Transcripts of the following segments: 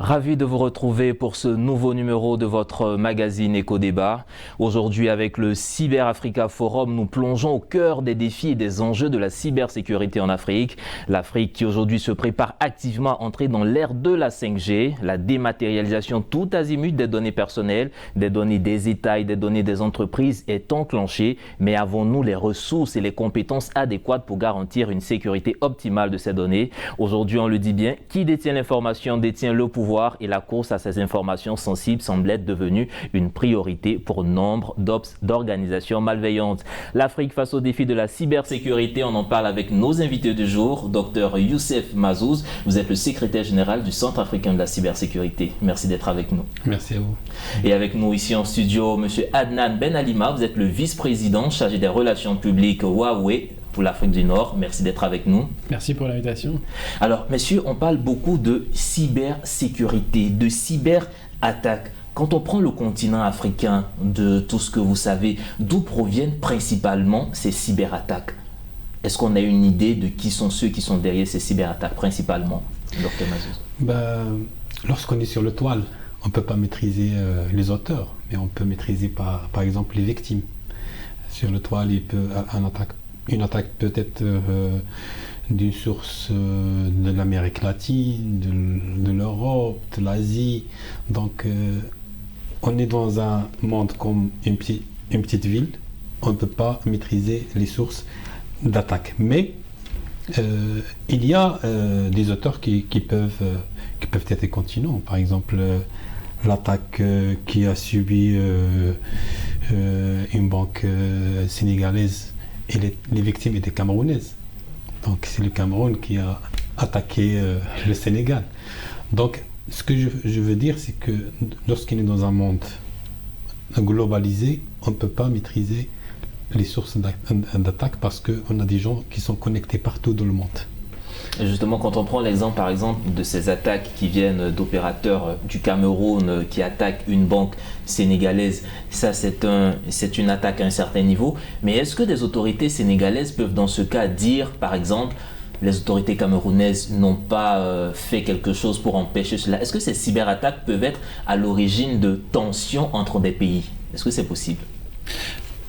Ravi de vous retrouver pour ce nouveau numéro de votre magazine Éco-Débat. Aujourd'hui, avec le Cyber Africa Forum, nous plongeons au cœur des défis et des enjeux de la cybersécurité en Afrique. L'Afrique qui aujourd'hui se prépare activement à entrer dans l'ère de la 5G, la dématérialisation tout azimut des données personnelles, des données des États et des données des entreprises est enclenchée. Mais avons-nous les ressources et les compétences adéquates pour garantir une sécurité optimale de ces données? Aujourd'hui, on le dit bien, qui détient l'information détient le pouvoir. Et la course à ces informations sensibles semble être devenue une priorité pour nombre d'organisations malveillantes. L'Afrique face au défi de la cybersécurité, on en parle avec nos invités du jour. Dr Youssef Mazouz, vous êtes le secrétaire général du Centre africain de la cybersécurité. Merci d'être avec nous. Merci à vous. Et avec nous ici en studio, M. Adnan Ben Alima, vous êtes le vice-président chargé des relations publiques Huawei pour l'Afrique du Nord. Merci d'être avec nous. Merci pour l'invitation. Alors, messieurs, on parle beaucoup de cybersécurité, de cyberattaque. Quand on prend le continent africain, de tout ce que vous savez, d'où proviennent principalement ces cyberattaques? Est-ce qu'on a une idée de qui sont ceux qui sont derrière ces cyberattaques principalement, Dr Mazouz? Lorsqu'on est sur le toile, on ne peut pas maîtriser les auteurs, mais on peut maîtriser par exemple les victimes. Sur le toile, une attaque peut être d'une source de l'Amérique latine, de l'Europe, de l'Asie. Donc, on est dans un monde comme une petite ville. On ne peut pas maîtriser les sources d'attaque. Mais il y a des auteurs qui peuvent être continents. Par exemple, l'attaque qui a subi une banque sénégalaise. Et les victimes étaient camerounaises. Donc c'est le Cameroun qui a attaqué le Sénégal. Donc ce que je veux dire, c'est que lorsqu'on est dans un monde globalisé, on ne peut pas maîtriser les sources d'attaque parce qu'on a des gens qui sont connectés partout dans le monde. Et justement, quand on prend l'exemple, par exemple, de ces attaques qui viennent d'opérateurs du Cameroun qui attaquent une banque sénégalaise, ça c'est une attaque à un certain niveau. Mais est-ce que des autorités sénégalaises peuvent dans ce cas dire, par exemple, les autorités camerounaises n'ont pas fait quelque chose pour empêcher cela? Est-ce que ces cyberattaques peuvent être à l'origine de tensions entre des pays? Est-ce que c'est possible?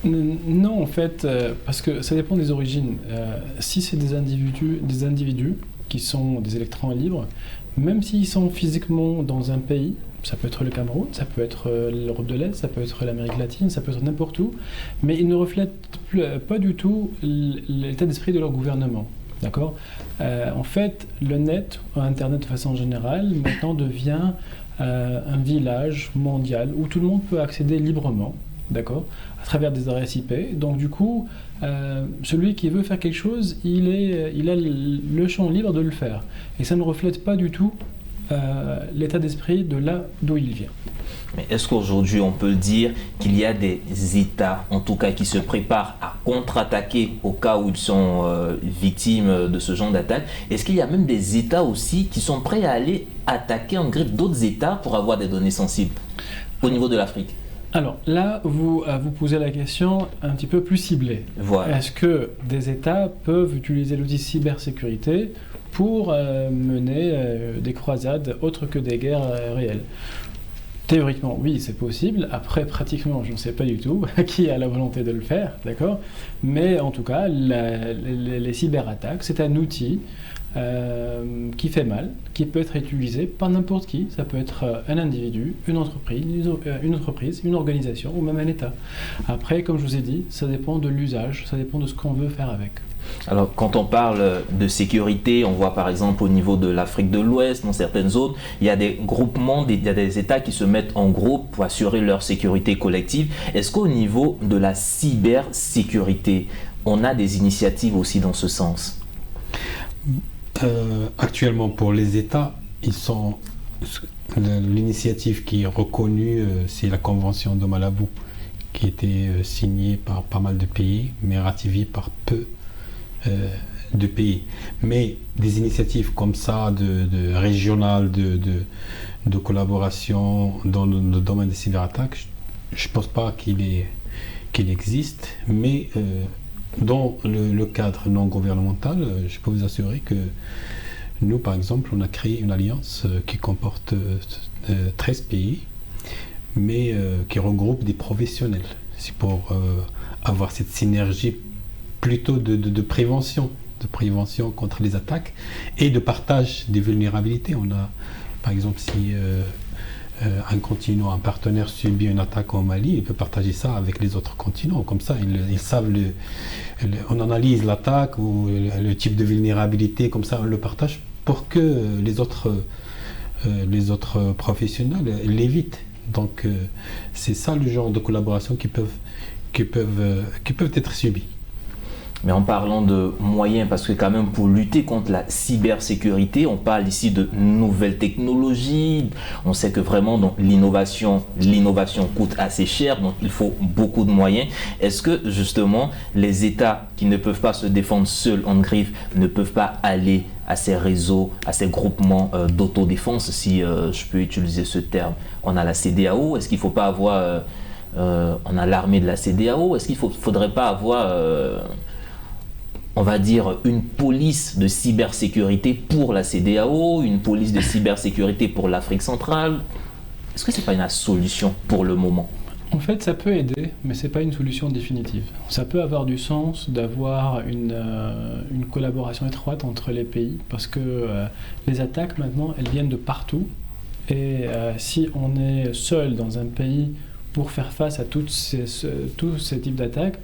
Non, en fait, parce que ça dépend des origines. Si c'est des individus qui sont des électrons libres, même s'ils sont physiquement dans un pays, ça peut être le Cameroun, ça peut être l'Europe de l'Est, ça peut être l'Amérique latine, ça peut être n'importe où, mais ils ne reflètent pas du tout l'état d'esprit de leur gouvernement. D'accord ? En fait, le net, Internet de façon générale, maintenant devient un village mondial où tout le monde peut accéder librement. D'accord, à travers des adresses IP. Donc du coup, celui qui veut faire quelque chose, il a le champ libre de le faire. Et ça ne reflète pas du tout l'état d'esprit de là d'où il vient. Mais est-ce qu'aujourd'hui on peut dire qu'il y a des États, en tout cas qui se préparent à contre-attaquer au cas où ils sont victimes de ce genre d'attaque? Est-ce qu'il y a même des États aussi qui sont prêts à aller attaquer en griffe d'autres États pour avoir des données sensibles au niveau de l'Afrique? Alors là, vous posez la question un petit peu plus ciblée. Voilà. Est-ce que des États peuvent utiliser l'outil cybersécurité pour mener des croisades autres que des guerres réelles? Théoriquement, oui, c'est possible. Après, pratiquement, je ne sais pas du tout qui a la volonté de le faire, d'accord? Mais en tout cas, les cyberattaques, c'est un outil qui fait mal, qui peut être utilisé par n'importe qui. Ça peut être un individu, une entreprise, une organisation ou même un État. Après, comme je vous ai dit, ça dépend de l'usage, ça dépend de ce qu'on veut faire avec. Alors, quand on parle de sécurité, on voit par exemple au niveau de l'Afrique de l'Ouest, dans certaines zones, il y a des groupements, il y a des États qui se mettent en groupe pour assurer leur sécurité collective. Est-ce qu'au niveau de la cybersécurité, on a des initiatives aussi dans ce sens? Actuellement, pour les États, l'initiative qui est reconnue, c'est la Convention de Malabo, qui a été signée par pas mal de pays, mais ratifiée par peu de pays. Mais des initiatives comme ça, de régionales, de collaboration dans le domaine des cyberattaques, je ne pense pas qu'il existe, mais dans le cadre non gouvernemental, je peux vous assurer Nous, par exemple, on a créé une alliance qui comporte 13 pays, mais qui regroupe des professionnels. C'est pour avoir cette synergie plutôt de prévention contre les attaques et de partage des vulnérabilités. On a, par exemple, si un continent, un partenaire subit une attaque au Mali, il peut partager ça avec les autres continents. Comme ça, ils savent, on analyse l'attaque ou le type de vulnérabilité, comme ça on le partage pour que les autres professionnels l'évitent. Donc c'est ça le genre de collaboration qui peuvent être subies. Mais en parlant de moyens, parce que quand même pour lutter contre la cybersécurité, on parle ici de nouvelles technologies. On sait que vraiment donc, l'innovation coûte assez cher, donc il faut beaucoup de moyens. Est-ce que justement les États qui ne peuvent pas se défendre seuls en griffe ne peuvent pas aller à ces réseaux, à ces groupements d'autodéfense, si je peux utiliser ce terme? On a la CEDEAO, est-ce qu'il ne faut pas avoir... on a l'armée de la CEDEAO, est-ce qu'il ne faudrait pas avoir... on va dire une police de cybersécurité pour la CEDEAO, une police de cybersécurité pour l'Afrique centrale? Est-ce que ce n'est pas une solution pour le moment? En fait, ça peut aider, mais ce n'est pas une solution définitive. Ça peut avoir du sens d'avoir une collaboration étroite entre les pays, parce que les attaques, maintenant, elles viennent de partout. Et si on est seul dans un pays pour faire face à tous ces types d'attaques,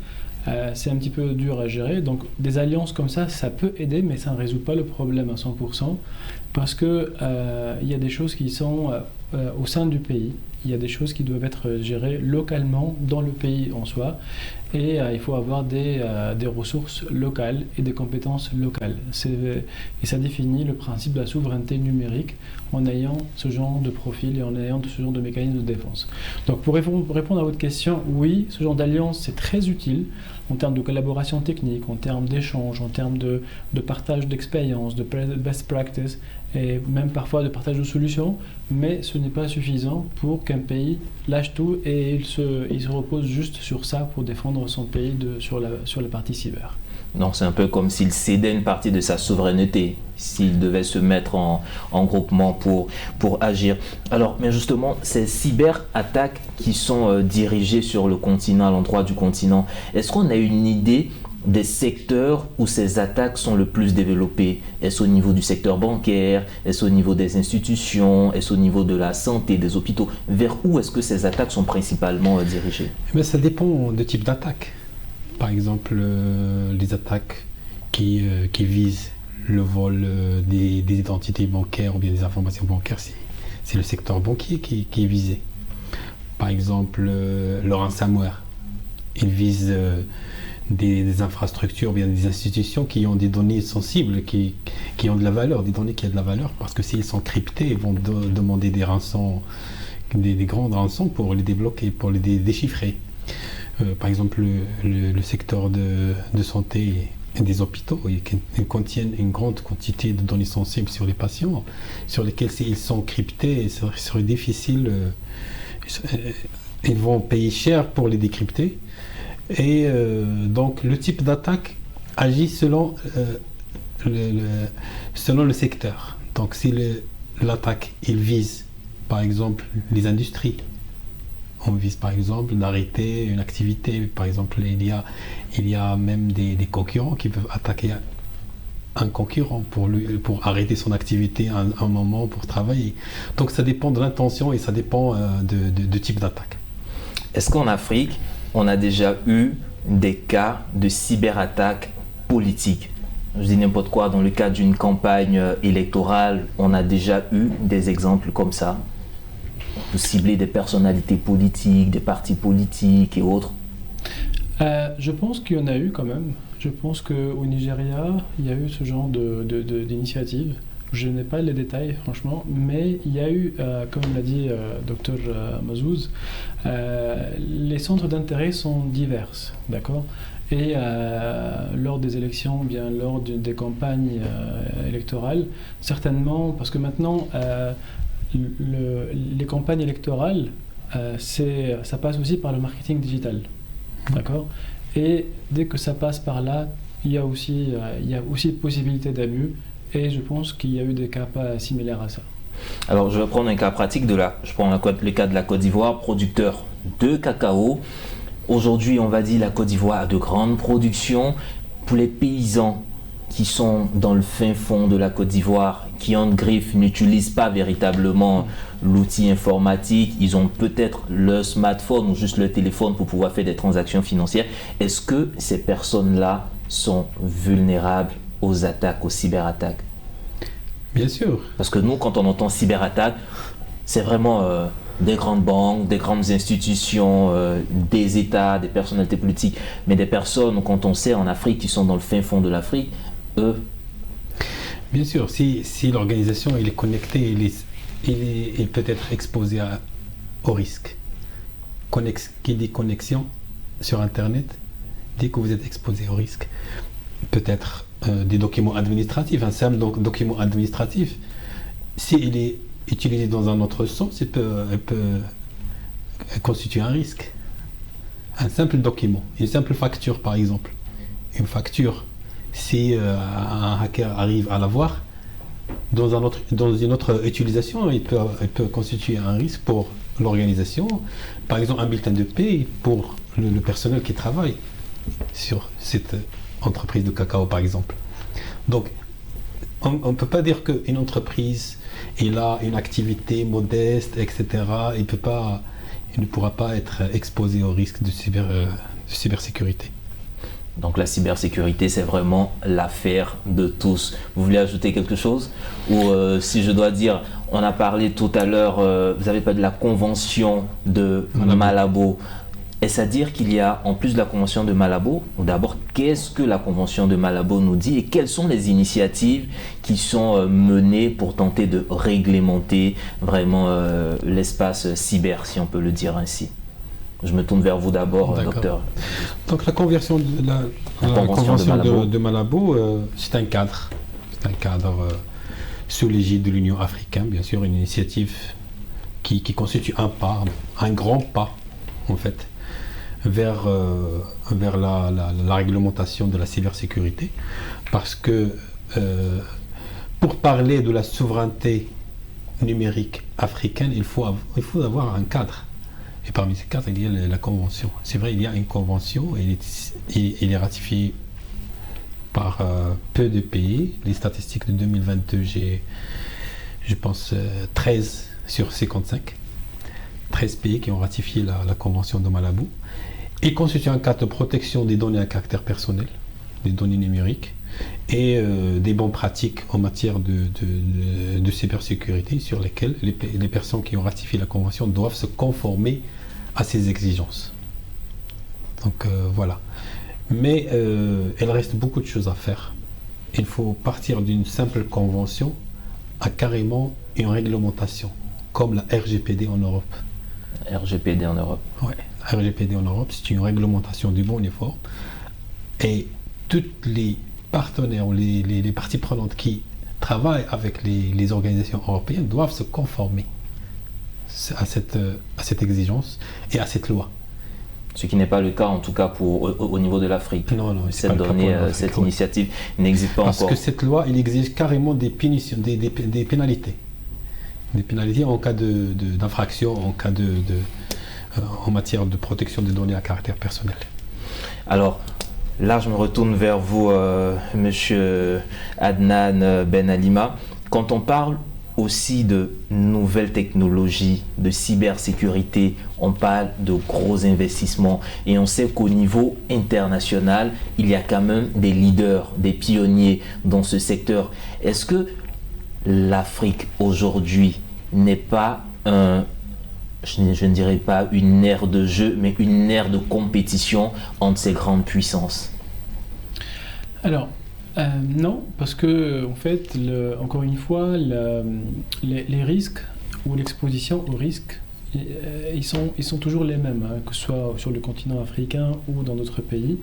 c'est un petit peu dur à gérer. Donc des alliances comme ça peut aider, mais ça ne résout pas le problème à 100%, parce que il y a des choses qui sont au sein du pays. Il y a des choses qui doivent être gérées localement dans le pays en soi, et il faut avoir des ressources locales et des compétences locales. Et ça définit le principe de la souveraineté numérique en ayant ce genre de profil et en ayant ce genre de mécanisme de défense. Donc pour répondre à votre question, oui, ce genre d'alliance c'est très utile en termes de collaboration technique, en termes d'échange, en termes de partage d'expérience, de best practice, et même parfois de partage de solutions, mais ce n'est pas suffisant pour qu'un pays lâche tout et il se repose juste sur ça pour défendre son pays sur la partie cyber. Donc c'est un peu comme s'il cédait une partie de sa souveraineté, s'il devait se mettre en groupement pour agir. Alors, mais justement, ces cyberattaques qui sont dirigées sur le continent, à l'endroit du continent, est-ce qu'on a une idée des secteurs où ces attaques sont le plus développées? Est-ce au niveau du secteur bancaire? Est-ce au niveau des institutions? Est-ce au niveau de la santé, des hôpitaux? Vers où est-ce que ces attaques sont principalement dirigées? Mais ça dépend du type d'attaque. Par exemple, les attaques qui visent le vol des identités bancaires ou bien des informations bancaires, c'est le secteur banquier qui est visé. Par exemple, le ransomware, il vise des infrastructures ou bien des institutions qui ont des données sensibles, qui ont de la valeur, des données qui ont de la valeur, parce que s'ils sont cryptés, ils vont demander des rançons, des grandes rançons pour les débloquer, pour les déchiffrer. Par exemple, le secteur de santé et des hôpitaux, ils contiennent une grande quantité de données sensibles sur les patients, sur lesquels s'ils sont cryptés, ce serait difficile. Ils vont payer cher pour les décrypter. Et donc, le type d'attaque agit selon le secteur. Donc, si l'attaque, il vise, par exemple, les industries, on vise par exemple d'arrêter une activité. Par exemple, il y a même des concurrents qui peuvent attaquer un concurrent pour arrêter son activité un moment pour travailler. Donc ça dépend de l'intention et ça dépend de type d'attaque. Est-ce qu'en Afrique, on a déjà eu des cas de cyberattaque politique? Je dis n'importe quoi, dans le cadre d'une campagne électorale, on a déjà eu des exemples comme ça? Pour cibler des personnalités politiques, des partis politiques et autres? Je pense qu'il y en a eu quand même. Je pense qu'au Nigeria, il y a eu ce genre d'initiative. Je n'ai pas les détails, franchement, mais il y a eu, comme l'a dit Dr Mazouz, les centres d'intérêt sont divers, d'accord? Et lors des élections, bien lors des campagnes électorales, certainement, parce que maintenant, les campagnes électorales, ça passe aussi par le marketing digital, d'accord? Et dès que ça passe par là, il y a aussi possibilité d'abus. et je pense qu'il y a eu des cas pas similaires à ça. Alors, je vais prendre un cas pratique je prends le cas de la Côte d'Ivoire, producteur de cacao. Aujourd'hui, on va dire la Côte d'Ivoire a de grandes productions. Pour les paysans qui sont dans le fin fond de la Côte d'Ivoire, qui en griffe n'utilisent pas véritablement l'outil informatique, ils ont peut-être leur smartphone ou juste leur téléphone pour pouvoir faire des transactions financières. Est-ce que ces personnes-là sont vulnérables aux attaques, aux cyberattaques? Bien sûr. Parce que nous, quand on entend cyberattaque, c'est vraiment des grandes banques, des grandes institutions, des États, des personnalités politiques. Mais des personnes, quand on sait en Afrique, qui sont dans le fin fond de l'Afrique, eux... Bien sûr, si l'organisation est connectée, il peut être exposé au risque. Qui dit connexion sur Internet, dit que vous êtes exposé au risque. Peut-être des documents administratifs, un simple document administratif, s'il est utilisé dans un autre sens, il peut constituer un risque. Un simple document, une simple facture par exemple. Une facture, si un hacker arrive à la voir, dans une autre utilisation, il peut constituer un risque pour l'organisation. Par exemple, un bulletin de paie pour le personnel qui travaille sur cette entreprise de cacao, par exemple. Donc, on ne peut pas dire qu'une entreprise, elle a une activité modeste, etc. Il ne pourra pas être exposé au risque de cybersécurité. Donc la cybersécurité, c'est vraiment l'affaire de tous. Vous voulez ajouter quelque chose? Ou si je dois dire, on a parlé tout à l'heure, vous avez parlé de la convention de Malabo. Est-ce à dire qu'il y a, en plus de la convention de Malabo, d'abord, qu'est-ce que la convention de Malabo nous dit et quelles sont les initiatives qui sont menées pour tenter de réglementer vraiment l'espace cyber, si on peut le dire ainsi? Je me tourne vers vous d'abord, docteur. Donc la convention de Malabo, c'est un cadre. C'est un cadre sous l'égide de l'Union africaine, bien sûr, une initiative qui constitue un grand pas, en fait, vers la réglementation de la cybersécurité. Parce que pour parler de la souveraineté numérique africaine, il faut avoir un cadre. Et parmi ces cadres, il y a la convention. C'est vrai, il y a une convention, il est ratifié par peu de pays. Les statistiques de 2022, j'ai, je pense, 13 sur 55. 13 pays qui ont ratifié la convention de Malabo. Il constitue un cadre de protection des données à caractère personnel, des données numériques, et des bonnes pratiques en matière de cybersécurité sur lesquelles les personnes qui ont ratifié la convention doivent se conformer à ces exigences. Donc voilà. Mais il reste beaucoup de choses à faire. Il faut partir d'une simple convention à carrément une réglementation, comme la RGPD en Europe. RGPD en Europe. Oui, la RGPD en Europe, c'est une réglementation du bon niveau. Et toutes les partenaires ou les parties prenantes qui travaillent avec les organisations européennes doivent se conformer à cette exigence et à cette loi. Ce qui n'est pas le cas, en tout cas au niveau de l'Afrique. Non, cette initiative n'existe pas encore. Parce que cette loi, il exige carrément des punitions, des pénalités. Des pénalités en cas d'infraction, en matière de protection des données à caractère personnel. Alors, là, je me retourne vers vous, Monsieur Adnan Ben Alima. Quand on parle aussi de nouvelles technologies, de cybersécurité, on parle de gros investissements et on sait qu'au niveau international, il y a quand même des leaders, des pionniers dans ce secteur. Est-ce que l'Afrique aujourd'hui n'est pas je ne dirais pas une ère de jeu, mais une ère de compétition entre ces grandes puissances? Alors, non, parce que en fait, encore une fois, les risques ou l'exposition aux risques, ils sont toujours les mêmes, hein, que ce soit sur le continent africain ou dans d'autres pays.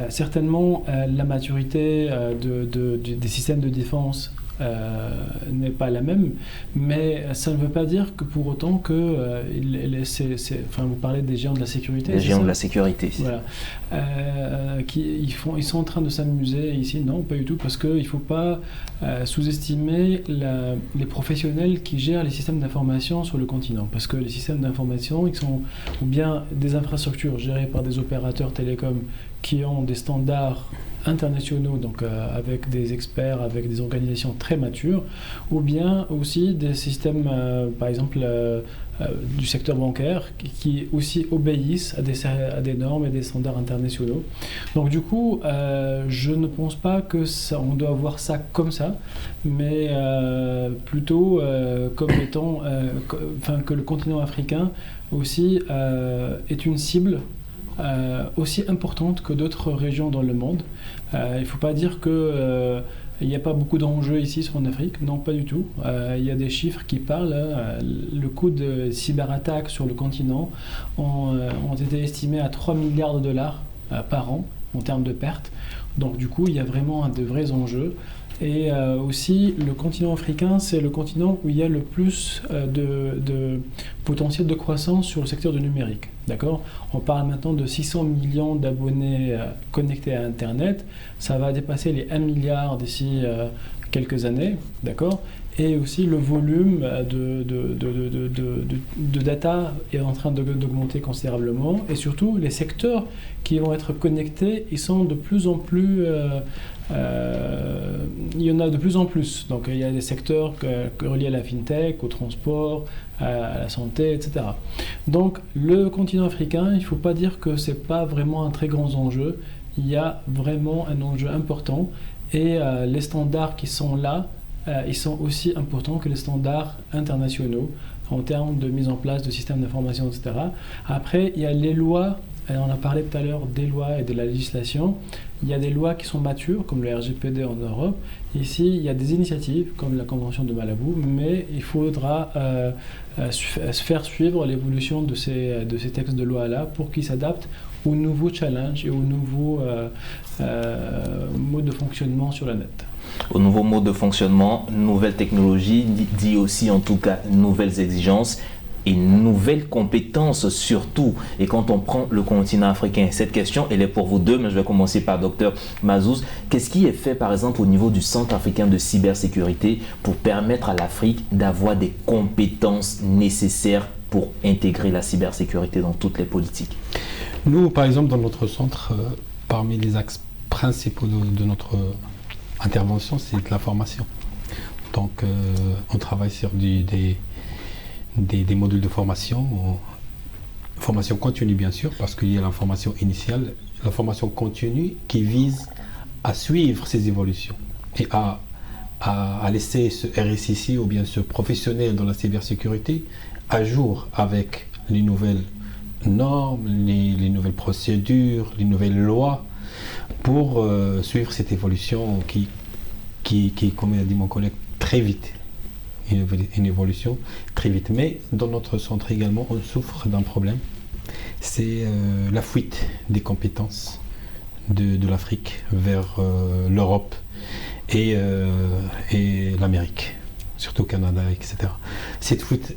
Certainement, la maturité des systèmes de défense n'est pas la même, mais ça ne veut pas dire que pour autant que vous parlez des géants de la sécurité. Les géants de la sécurité. Voilà. Ils sont en train de s'amuser ici. Non, pas du tout, parce qu'il ne faut pas sous-estimer les professionnels qui gèrent les systèmes d'information sur le continent, parce que les systèmes d'information, ils sont ou bien des infrastructures gérées par des opérateurs télécoms qui ont des standards internationaux, donc avec des experts, avec des organisations très matures, ou bien aussi des systèmes, par exemple, du secteur bancaire, qui aussi obéissent à des normes et des standards internationaux. Donc du coup, je ne pense pas que on doit voir ça comme ça, mais plutôt comme étant, que le continent africain aussi est une cible aussi importante que d'autres régions dans le monde. Il ne faut pas dire que il n'y a pas beaucoup d'enjeux ici en Afrique, non, pas du tout. Il y a des chiffres qui parlent. Le coût de cyberattaques sur le continent ont été estimés à 3 milliards de dollars par an en termes de pertes. Donc du coup, il y a vraiment de vrais enjeux. Et aussi, le continent africain, c'est le continent où il y a le plus de potentiel de croissance sur le secteur du numérique. D'accord ? On parle maintenant de 600 millions d'abonnés connectés à Internet. Ça va dépasser les 1 milliard d'ici quelques années. D'accord ? Et aussi, le volume de data est en train d'augmenter considérablement. Et surtout, les secteurs qui vont être connectés, ils sont de plus en plus... il y en a de plus en plus. Donc il y a des secteurs reliés à la fintech, au transport, à la santé, etc. Donc le continent africain, il ne faut pas dire que ce n'est pas vraiment un très grand enjeu. Il y a vraiment un enjeu important et les standards qui sont là, ils sont aussi importants que les standards internationaux en termes de mise en place de systèmes d'information, etc. Après, il y a les lois. On a parlé tout à l'heure des lois et de la législation. Il y a des lois qui sont matures, comme le RGPD en Europe. Ici, il y a des initiatives, comme la Convention de Malabo, mais il faudra faire suivre l'évolution de ces textes de loi-là pour qu'ils s'adaptent aux nouveaux challenges et aux nouveaux modes de fonctionnement sur la net. Au nouveau mode de fonctionnement, nouvelles technologies, dit aussi en tout cas nouvelles exigences et nouvelles compétences surtout. Et quand on prend le continent africain, cette question elle est pour vous deux, mais je vais commencer par Dr Mazouz. Qu'est-ce qui est fait par exemple au niveau du Centre africain de cybersécurité pour permettre à l'Afrique d'avoir des compétences nécessaires pour intégrer la cybersécurité dans toutes les politiques? Nous, par exemple, dans notre centre, parmi les axes principaux de notre intervention, c'est la formation. Donc, on travaille sur des modules de formation continue bien sûr, parce qu'il y a la formation initiale, la formation continue qui vise à suivre ces évolutions et à laisser ce RSIC ou bien ce professionnel dans la cybersécurité à jour avec les nouvelles normes, les nouvelles procédures, les nouvelles lois pour suivre cette évolution qui, comme a dit mon collègue, très vite. Une évolution très vite. Mais dans notre centre également, on souffre d'un problème. C'est la fuite des compétences de l'Afrique vers l'Europe et l'Amérique, surtout Canada, etc. Cette fuite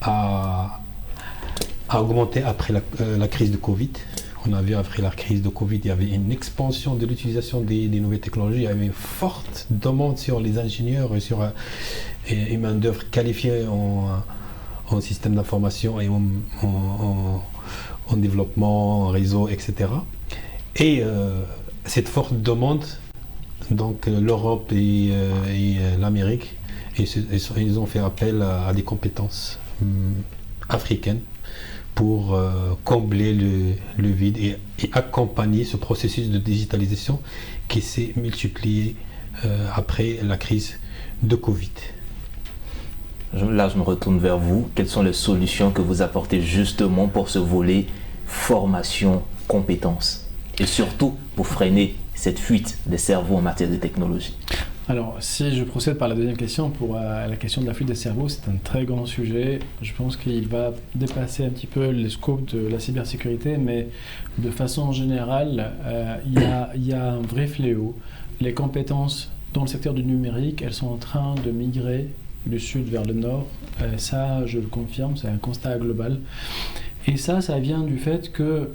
a augmenté après la crise de Covid. On a vu après la crise de Covid, il y avait une expansion de l'utilisation des nouvelles technologies. Il y avait une forte demande sur les ingénieurs et sur une main-d'œuvre qualifiée en système d'information et en développement, en réseau, etc. Et cette forte demande, donc l'Europe et l'Amérique, ils ont fait appel à des compétences africaines pour combler le vide et accompagner ce processus de digitalisation qui s'est multiplié après la crise de Covid. Là, je me retourne vers vous. Quelles sont les solutions que vous apportez justement pour ce volet formation, compétences et surtout pour freiner cette fuite des cerveaux en matière de technologie? Alors, si je procède par la deuxième question, pour la question de la fuite des cerveaux, c'est un très grand sujet. Je pense qu'il va dépasser un petit peu le scope de la cybersécurité, mais de façon générale, il y a un vrai fléau. Les compétences dans le secteur du numérique, elles sont en train de migrer du sud vers le nord. Ça, je le confirme, c'est un constat global. Et ça vient du fait que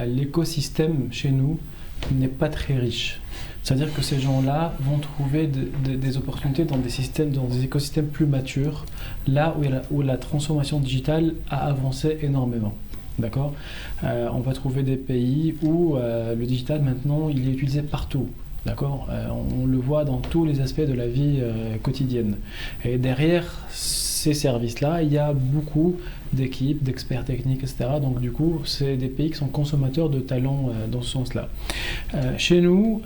l'écosystème chez nous n'est pas très riche. C'est-à-dire que ces gens-là vont trouver des opportunités dans des écosystèmes plus matures, là où la transformation digitale a avancé énormément. D'accord ? On va trouver des pays où le digital, maintenant, il est utilisé partout. D'accord ? On le voit dans tous les aspects de la vie quotidienne. Et derrière ces services-là, il y a beaucoup d'équipes, d'experts techniques, etc. Donc du coup, c'est des pays qui sont consommateurs de talents dans ce sens-là. Chez nous,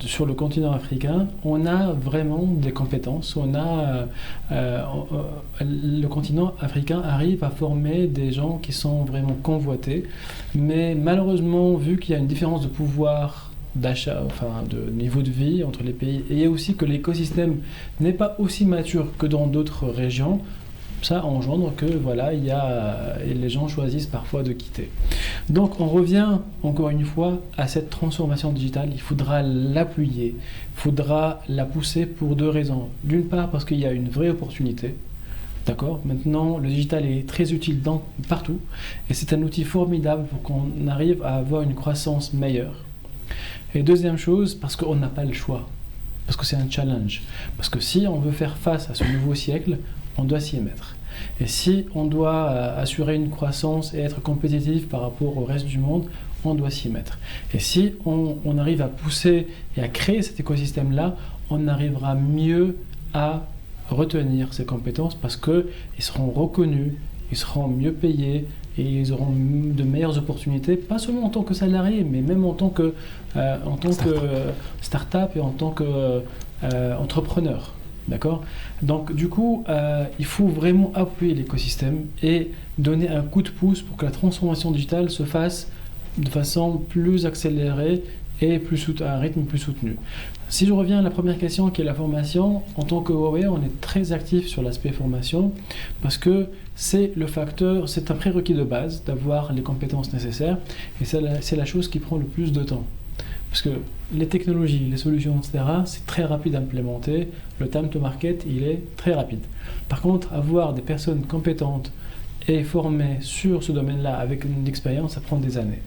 sur le continent africain, on a vraiment des compétences. Le continent africain arrive à former des gens qui sont vraiment convoités. Mais malheureusement, vu qu'il y a une différence de pouvoir d'achat, enfin de niveau de vie entre les pays, et aussi que l'écosystème n'est pas aussi mature que dans d'autres régions, ça engendre que voilà, et les gens choisissent parfois de quitter. Donc on revient encore une fois à cette transformation digitale. Il faudra l'appuyer, il faudra la pousser pour deux raisons. D'une part parce qu'il y a une vraie opportunité. D'accord ? Maintenant, le digital est très utile partout, et c'est un outil formidable pour qu'on arrive à avoir une croissance meilleure. Et deuxième chose, parce qu'on n'a pas le choix, parce que c'est un challenge. Parce que si on veut faire face à ce nouveau siècle, on doit s'y mettre. Et si on doit assurer une croissance et être compétitif par rapport au reste du monde, on doit s'y mettre. Et si on arrive à pousser et à créer cet écosystème-là, on arrivera mieux à retenir ces compétences parce qu'ils seront reconnus, ils seront mieux payés, et ils auront de meilleures opportunités, pas seulement en tant que salariés, mais même en tant que start-up et en tant qu'entrepreneur. D'accord ? Donc du coup, il faut vraiment appuyer l'écosystème et donner un coup de pouce pour que la transformation digitale se fasse de façon plus accélérée et à un rythme plus soutenu. Si je reviens à la première question qui est la formation, en tant que Huawei, on est très actif sur l'aspect formation parce que c'est un prérequis de base d'avoir les compétences nécessaires et c'est la chose qui prend le plus de temps. Parce que les technologies, les solutions, etc., c'est très rapide à implémenter. Le time to market, il est très rapide. Par contre, avoir des personnes compétentes et formées sur ce domaine-là avec une expérience, ça prend des années.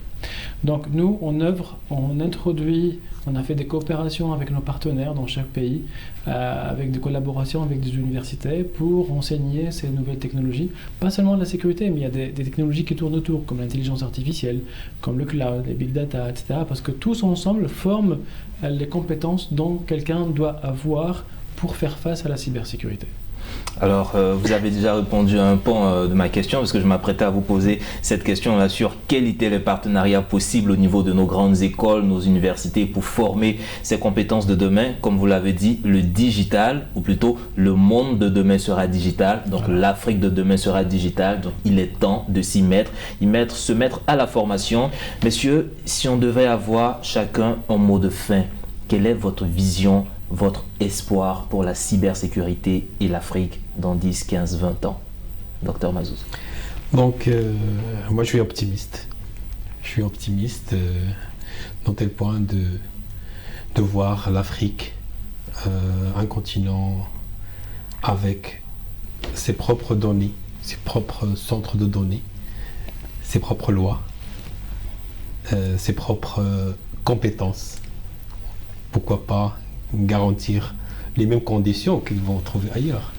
Donc nous, on a fait des coopérations avec nos partenaires dans chaque pays, avec des collaborations avec des universités pour enseigner ces nouvelles technologies. Pas seulement la sécurité, mais il y a des technologies qui tournent autour, comme l'intelligence artificielle, comme le cloud, les big data, etc. Parce que tous ensemble forment les compétences dont quelqu'un doit avoir pour faire face à la cybersécurité. Alors, vous avez déjà répondu à un pan de ma question parce que je m'apprêtais à vous poser cette question-là sur quels étaient les partenariats possibles au niveau de nos grandes écoles, nos universités pour former ces compétences de demain. Comme vous l'avez dit, le digital, ou plutôt le monde de demain sera digital, donc l'Afrique de demain sera digitale, donc il est temps de s'y mettre, se mettre à la formation. Messieurs, si on devait avoir chacun un mot de fin, quelle est votre vision, votre espoir pour la cybersécurité et l'Afrique dans 10, 15, 20 ans? Docteur Mazouz. Donc, moi je suis optimiste. Je suis optimiste dans tel point de voir l'Afrique, un continent avec ses propres données, ses propres centres de données, ses propres lois, ses propres compétences. Pourquoi pas garantir les mêmes conditions qu'ils vont trouver ailleurs.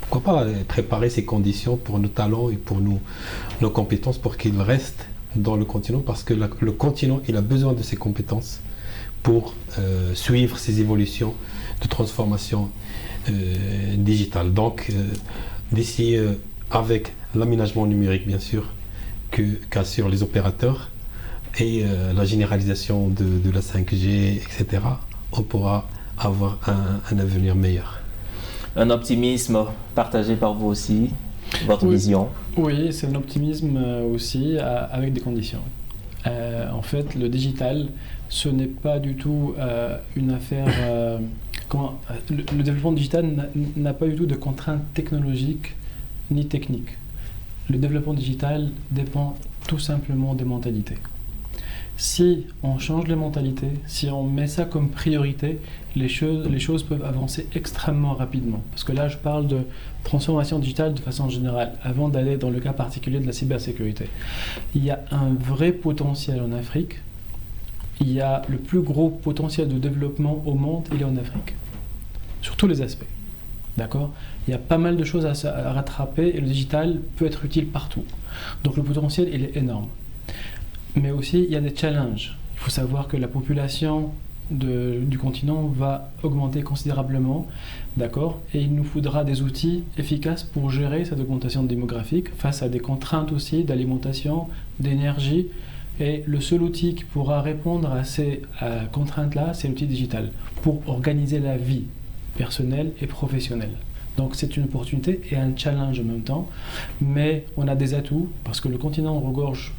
Pourquoi pas préparer ces conditions pour nos talents et pour nos compétences pour qu'ils restent dans le continent, parce que le continent il a besoin de ces compétences pour suivre ces évolutions de transformation digitale. Donc d'ici avec l'aménagement numérique bien sûr qu'assurent les opérateurs et la généralisation de la 5G, etc., on pourra avoir un avenir meilleur. Un optimisme partagé par vous aussi, votre vision? Oui, c'est un optimisme aussi avec des conditions. En fait, le digital, ce n'est pas du tout une affaire... le développement digital n'a pas du tout de contraintes technologiques ni techniques. Le développement digital dépend tout simplement des mentalités. si on change les mentalités, si on met ça comme priorité, les choses peuvent avancer extrêmement rapidement. Parce que là, je parle de transformation digitale de façon générale, avant d'aller dans le cas particulier de la cybersécurité. Il y a un vrai potentiel en Afrique. Il y a le plus gros potentiel de développement au monde, il est en Afrique. Sur tous les aspects. D'accord ? Il y a pas mal de choses à rattraper et le digital peut être utile partout. Donc le potentiel, il est énorme. Mais aussi, il y a des challenges. Il faut savoir que la population du continent va augmenter considérablement, d'accord ? Et il nous faudra des outils efficaces pour gérer cette augmentation démographique face à des contraintes aussi d'alimentation, d'énergie. Et le seul outil qui pourra répondre à ces contraintes-là, c'est l'outil digital pour organiser la vie personnelle et professionnelle. Donc c'est une opportunité et un challenge en même temps, mais on a des atouts parce que le continent regorge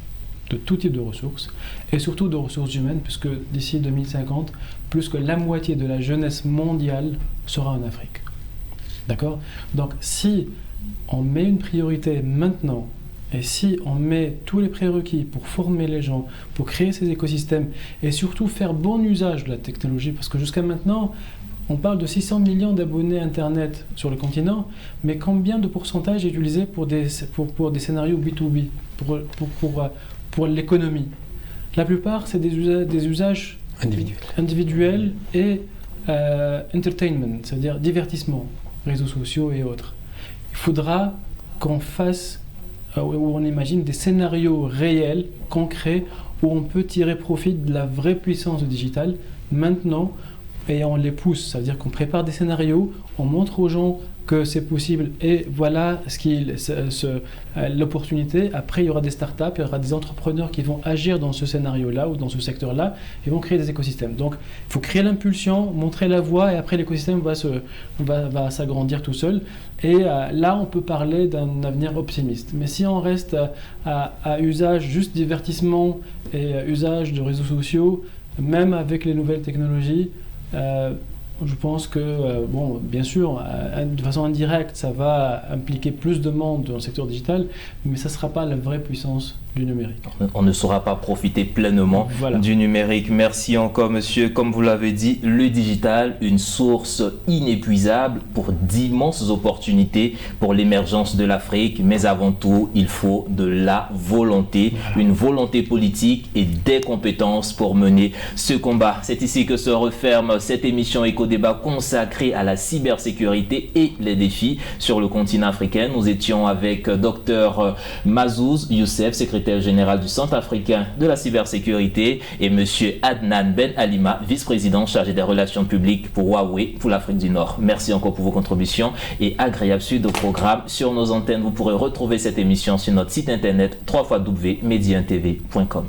de tout type de ressources, et surtout de ressources humaines, puisque d'ici 2050, plus que la moitié de la jeunesse mondiale sera en Afrique. D'accord ? Donc si on met une priorité maintenant, et si on met tous les prérequis pour former les gens, pour créer ces écosystèmes, et surtout faire bon usage de la technologie, parce que jusqu'à maintenant, on parle de 600 millions d'abonnés Internet sur le continent, mais combien de pourcentage est utilisé pour des scénarios B2B, pour l'économie ? La plupart, c'est des usages individuels et entertainment, c'est-à-dire divertissement, réseaux sociaux et autres. Il faudra qu'on fasse, où on imagine des scénarios réels, concrets, où on peut tirer profit de la vraie puissance du digital maintenant, et on les pousse, ça veut dire qu'on prépare des scénarios, on montre aux gens que c'est possible et voilà l'opportunité. Après, il y aura des startups, il y aura des entrepreneurs qui vont agir dans ce scénario-là ou dans ce secteur-là et vont créer des écosystèmes. Donc, il faut créer l'impulsion, montrer la voie et après l'écosystème va s'agrandir tout seul. Et là, on peut parler d'un avenir optimiste. Mais si on reste à usage juste divertissement et usage de réseaux sociaux, même avec les nouvelles technologies, je pense que, bien sûr, de façon indirecte, ça va impliquer plus de monde dans le secteur digital, mais ça ne sera pas la vraie puissance du numérique. On ne saura pas profiter pleinement du numérique. Merci encore, monsieur. Comme vous l'avez dit, le digital, une source inépuisable pour d'immenses opportunités pour l'émergence de l'Afrique, mais avant tout, il faut de la volonté, une volonté politique et des compétences pour mener ce combat. C'est ici que se referme cette émission Éco-Débat consacrée à la cybersécurité et les défis sur le continent africain. Nous étions avec Dr Mazouz Youssef, secrétaire général du Centre africain de la cybersécurité, et M. Adnan Ben Alima, vice-président chargé des relations publiques pour Huawei pour l'Afrique du Nord. Merci encore pour vos contributions et agréable suite au programme sur nos antennes. Vous pourrez retrouver cette émission sur notre site internet www.mediantv.com.